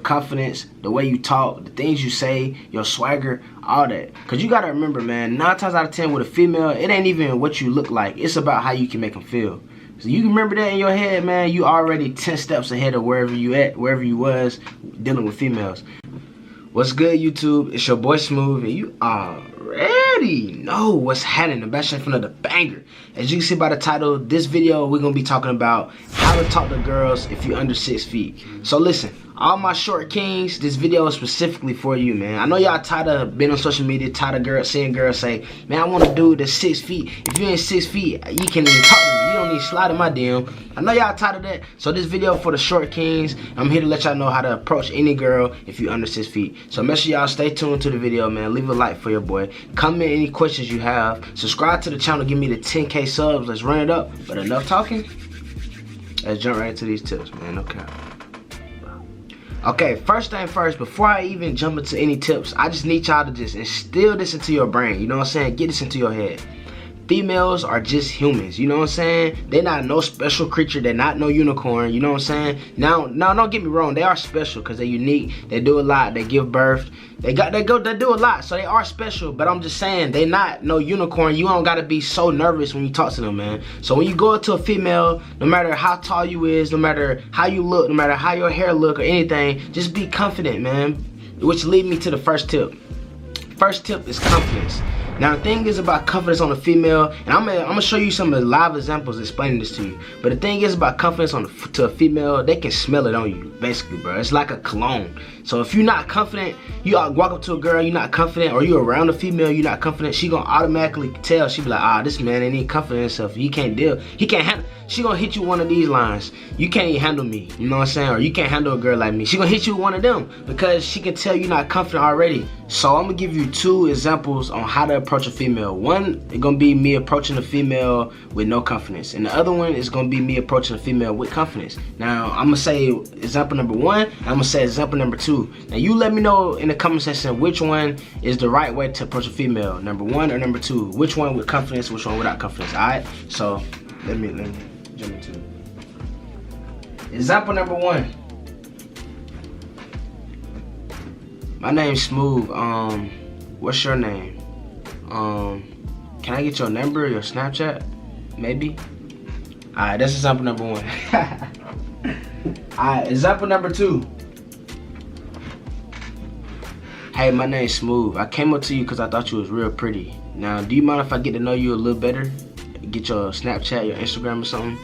confidence, the way you talk, the things you say, your swagger, all that. Because you got to remember, man, 9 times out of 10 with a female, it ain't even what you look like. It's about how you can make them feel. So you remember that in your head, man, you already 10 steps ahead of wherever you at, wherever you was dealing with females. What's good, YouTube? It's your boy Smooth, and you already know what's happening. The best in front of the banger. As you can see by the title, this video we're gonna be talking about how to talk to girls if you're under 6 feet. So listen, all my short kings, this video is specifically for you, man. I know y'all tired of being on social media, tired of seeing girls say, man, I want a dude that's 6 feet. If you ain't 6 feet, you can't even talk to me. You don't need to slide in my DM. I know y'all tired of that. So this video for the short kings. I'm here to let y'all know how to approach any girl if you're under 6 feet. So make sure y'all stay tuned to the video, man. Leave a like for your boy. Comment any questions you have. Subscribe to the channel. Give me the 10K subs. Let's run it up. But enough talking. Let's jump right into these tips, man. Okay, first thing first, before I even jump into any tips, I just need y'all to just instill this into your brain. You know what I'm saying? Get this into your head. Females are just humans, you know what I'm saying? They're not no special creature, they're not no unicorn, you know what I'm saying? Now don't get me wrong, they are special because they're unique, they do a lot, they give birth, they do a lot, so they are special, but I'm just saying, they not no unicorn. You don't gotta be so nervous when you talk to them, man. So when you go up to a female, no matter how tall you is, no matter how you look, no matter how your hair look or anything, just be confident, man. Which lead me to the first tip. First tip is confidence. Now the thing is about confidence on a female, and I'm gonna show you some of the live examples explaining this to you. But the thing is about confidence to a female, they can smell it on you, basically, bro. It's like a cologne. So if you're not confident, you walk up to a girl, you're not confident, or you're around a female, you're not confident, she gonna automatically tell. She be like, this man ain't even confident in himself. He can't deal. He can't handle. She gonna hit you one of these lines. You can't even handle me. You know what I'm saying? Or you can't handle a girl like me. She gonna hit you with one of them because she can tell you're not confident already. So I'm gonna give you 2 examples on how to approach a female. One is gonna be me approaching a female with no confidence, and the other one is gonna be me approaching a female with confidence. Now I'm gonna say example number 1, and I'm gonna say example number 2. Now you let me know in the comment section which one is the right way to approach a female, number 1 or number 2. Which one with confidence, which one without confidence. Alright? So let me jump into it. Example number 1. My name's Smooth. What's your name? Can I get your number, your Snapchat? Maybe? Alright, that's example number 1. Alright, example number 2. Hey, my name's Smooth. I came up to you because I thought you was real pretty. Now, do you mind if I get to know you a little better? Get your Snapchat, your Instagram or something?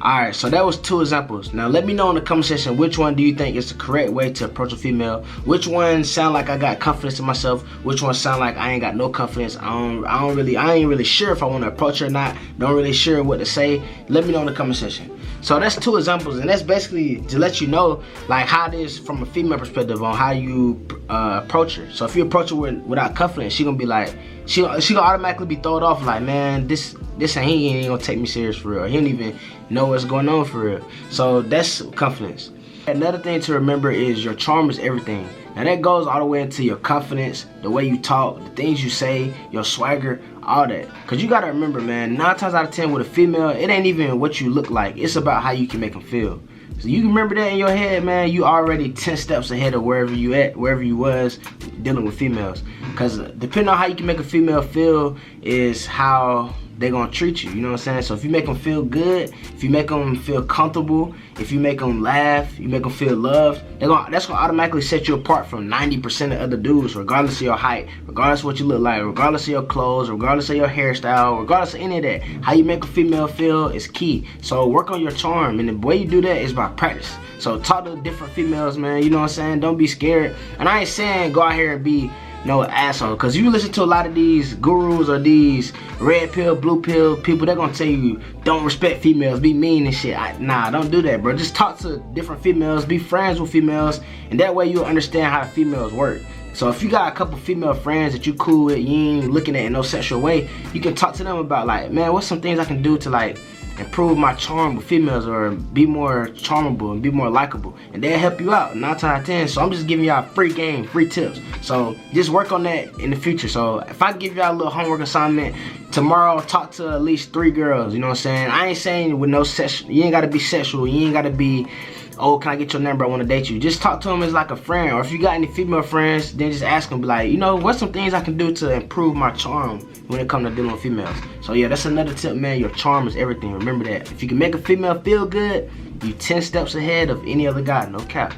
Alright, so that was 2 examples. Now let me know in the comment section which one do you think is the correct way to approach a female. Which one sound like I got confidence in myself? Which one sound like I ain't got no confidence? I ain't really sure if I want to approach her or not. Don't really sure what to say. Let me know in the comment section. So that's 2 examples, and that's basically to let you know like how it is from a female perspective on how you approach her. So if you approach her without confidence, she gonna be like, she gonna automatically be thrown off like, man, he ain't gonna take me serious for real. He don't even know what's going on for real. So that's confidence. Another thing to remember is your charm is everything. Now that goes all the way into your confidence, the way you talk, the things you say, your swagger, all that. Cause you gotta remember, man, 9 times out of 10 with a female, it ain't even what you look like. It's about how you can make them feel. So you remember that in your head, man, you already 10 steps ahead of wherever you at, wherever you was dealing with females. Cause depending on how you can make a female feel is how they gonna treat you, you know what I'm saying? So if you make them feel good, if you make them feel comfortable, if you make them laugh, you make them feel loved, that's gonna automatically set you apart from 90% of other dudes, regardless of your height, regardless of what you look like, regardless of your clothes, regardless of your hairstyle, regardless of any of that. How you make a female feel is key. So work on your charm, and the way you do that is by practice. So talk to different females, man, you know what I'm saying? Don't be scared. And I ain't saying go out here and be no asshole, because you listen to a lot of these gurus or these red pill, blue pill people, they're gonna tell you don't respect females, be mean and shit. Nah, don't do that, bro. Just talk to different females, be friends with females, and that way you'll understand how the females work. So if you got a couple female friends that you cool with, you ain't looking at in no sexual way, you can talk to them about like, man, what's some things I can do to like improve my charm with females or be more charmable and be more likable, and they'll help you out 9 times out of 10. So I'm just giving y'all free game, free tips. So just work on that in the future. So if I give y'all a little homework assignment tomorrow, talk to at least 3 girls, you know what I'm saying? I ain't saying with no sexual, you ain't gotta be sexual, you ain't gotta be oh, can I get your number? I want to date you. Just talk to them as like a friend. Or if you got any female friends, then just ask them, be like, you know, what's some things I can do to improve my charm when it comes to dealing with females? So yeah, that's another tip, man. Your charm is everything. Remember that. If you can make a female feel good, you 10 steps ahead of any other guy. No cap.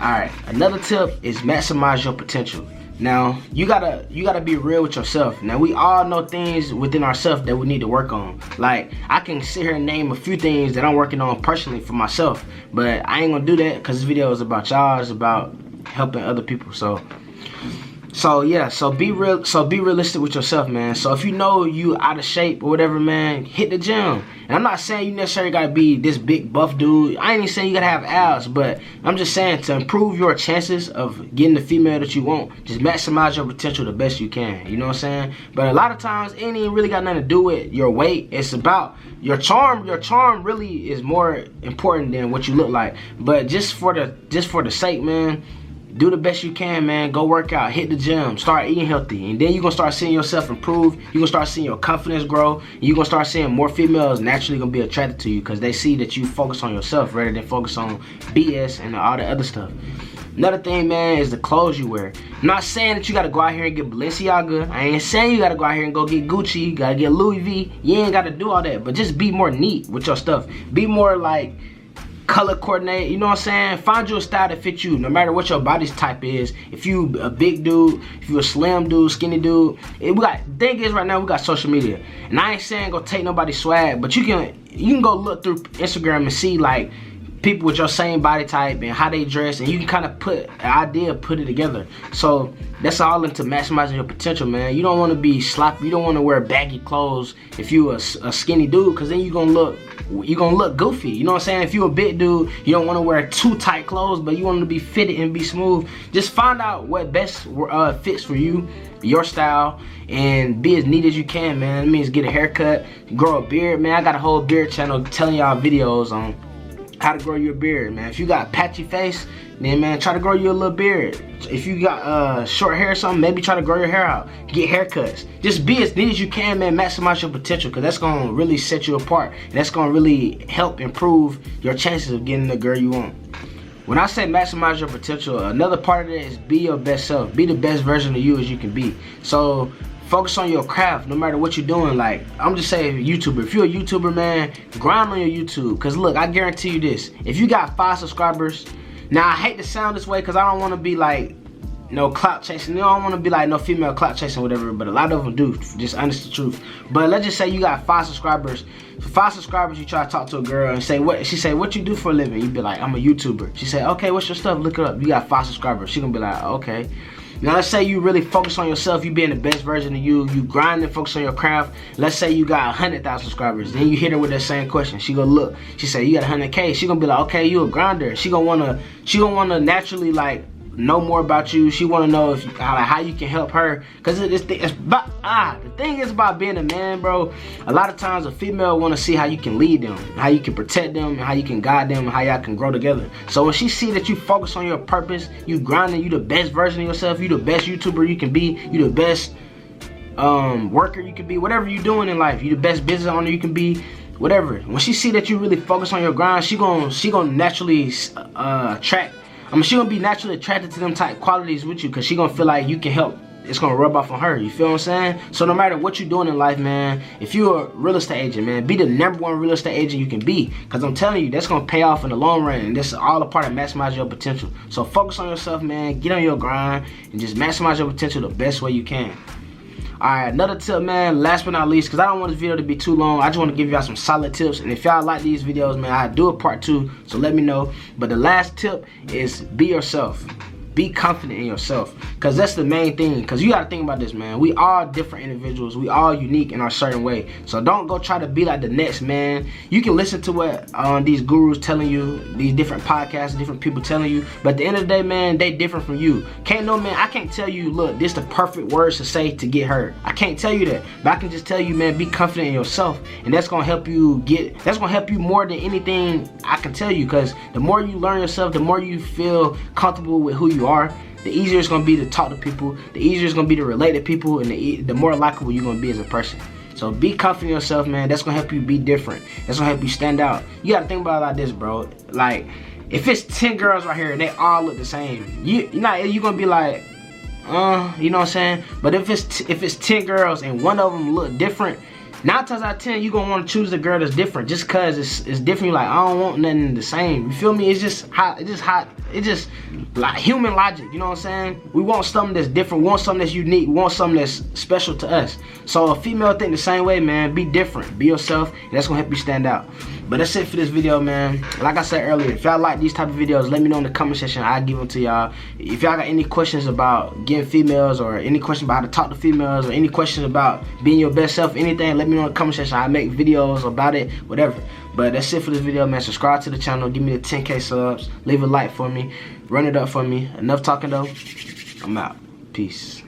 Alright, another tip is maximize your potential. Now, you gotta be real with yourself. Now, we all know things within ourselves that we need to work on. Like, I can sit here and name a few things that I'm working on personally for myself, but I ain't gonna do that because this video is about y'all. It's about helping other people. So yeah, be realistic with yourself, man. So if you know you out of shape or whatever, man, hit the gym. And I'm not saying you necessarily gotta be this big buff dude. I ain't even saying you gotta have abs, but I'm just saying to improve your chances of getting the female that you want, just maximize your potential the best you can. You know what I'm saying? But a lot of times it ain't even really got nothing to do with your weight. It's about your charm. Your charm really is more important than what you look like. But just for the sake, man, do the best you can, man. Go work out, hit the gym, start eating healthy, and then you're gonna start seeing yourself improve. You're gonna start seeing your confidence grow, and you're gonna start seeing more females naturally gonna be attracted to you because they see that you focus on yourself rather than focus on BS and all the other stuff. Another thing, man, is the clothes you wear. I'm not saying that you gotta go out here and get Balenciaga. I ain't saying you gotta go out here and go get Gucci, you gotta get Louis V. You ain't gotta do all that, but just be more neat with your stuff. Be more like color coordinate, you know what I'm saying? Find you a style that fits you, no matter what your body's type is. If you a big dude, if you a slim dude, skinny dude. The thing is, right now we got social media, and I ain't saying go take nobody's swag, but you can go look through Instagram and see like people with your same body type and how they dress, and you can kind of put an idea, put it together. So that's all into maximizing your potential, man. You don't want to be sloppy. You don't want to wear baggy clothes if you a skinny dude, because then you're gonna look goofy. You know what I'm saying? If you a big dude, you don't want to wear too tight clothes, but you want to be fitted and be smooth. Just find out what best fits for you, your style, and be as neat as you can, man. That means get a haircut, grow a beard, man. I got a whole beard channel telling y'all videos on how to grow your beard, man. If you got a patchy face, then man, try to grow you a little beard. If you got short hair or something, maybe try to grow your hair out. Get haircuts. Just be as neat as you can, man. Maximize your potential, because that's gonna really set you apart, and that's gonna really help improve your chances of getting the girl you want. When I say maximize your potential, another part of that is be your best self. Be the best version of you as you can be. So focus on your craft no matter what you're doing. Like, I'm just saying, YouTuber. If you're a YouTuber, man, grind on your YouTube. Because look, I guarantee you this. If you got 5 subscribers, now I hate to sound this way because I don't want to be like, no clout chasing. I don't want to be like no female clout chasing, whatever. But a lot of them do, just honest the truth. But let's just say you got 5 subscribers. For 5 subscribers, you try to talk to a girl and say, what? She say, what you do for a living? You be like, I'm a YouTuber. She say, okay, what's your stuff? Look it up. You got 5 subscribers. She gonna be like, okay. Now let's say you really focus on yourself, you being the best version of you, you grind and focus on your craft. Let's say you got 100,000 subscribers. Then you hit her with that same question. She gonna look. She say you got 100K. She gonna be like, okay, you a grinder. She gonna wanna naturally like know more about you. She wanna know if how you can help her. Cause the thing is about being a man, bro. A lot of times a female wanna see how you can lead them, how you can protect them, and how you can guide them, and how y'all can grow together. So when she see that you focus on your purpose, you grinding, you the best version of yourself, you the best YouTuber you can be, you the best worker you can be, whatever you doing in life, you the best business owner you can be, whatever. When she see that you really focus on your grind, she gonna naturally she gonna be naturally attracted to them type qualities with you, because she gonna feel like you can help. It's gonna rub off on her. You feel what I'm saying? So no matter what you're doing in life, man, if you're a real estate agent, man, be the #1 real estate agent you can be, because I'm telling you, that's gonna pay off in the long run, and this is all a part of maximizing your potential. So focus on yourself, man, get on your grind, and just maximize your potential the best way you can. Alright, another tip, man, last but not least, because I don't want this video to be too long. I just want to give y'all some solid tips. And if y'all like these videos, man, I do a part 2, so let me know. But the last tip is be yourself. Be confident in yourself, because that's the main thing. Because you got to think about this, man. We all different individuals. We all unique in our certain way. So don't go try to be like the next man. You can listen to what these gurus telling you, these different podcasts, different people telling you. But at the end of the day, man, they different from you. I can't tell you, look, this the perfect words to say to get her. I can't tell you that. But I can just tell you, man, be confident in yourself. And that's going to help you more than anything I can tell you. Because the more you learn yourself, the more you feel comfortable with who you are, the easier it's going to be to talk to people, the easier it's going to be to relate to people, and the more likable you're going to be as a person. So So be confident in yourself, man. That's gonna help you be different. That's gonna help you stand out. You gotta think about it like this, bro. Like, if it's 10 girls right here and they all look the same, you're gonna be like, you know what I'm saying? But if it's 10 girls and one of them look different, 9 times out of 10 you gonna want to choose the girl that's different, just cause it's different. You're like, I don't want nothing the same. You feel me? It's just like human logic. You know what I'm saying? We want something that's different. We want something that's unique. We want something that's special to us. So a female think the same way, man. Be different. Be yourself, and that's gonna help you stand out. But that's it for this video, man. Like I said earlier, if y'all like these type of videos, let me know in the comment section. I'll give them to y'all. If y'all got any questions about getting females, or any questions about how to talk to females, or any questions about being your best self, anything, let me know in the comment section. I'll make videos about it, whatever. But that's it for this video, man. Subscribe to the channel. Give me the 10K subs. Leave a like for me. Run it up for me. Enough talking, though. I'm out. Peace.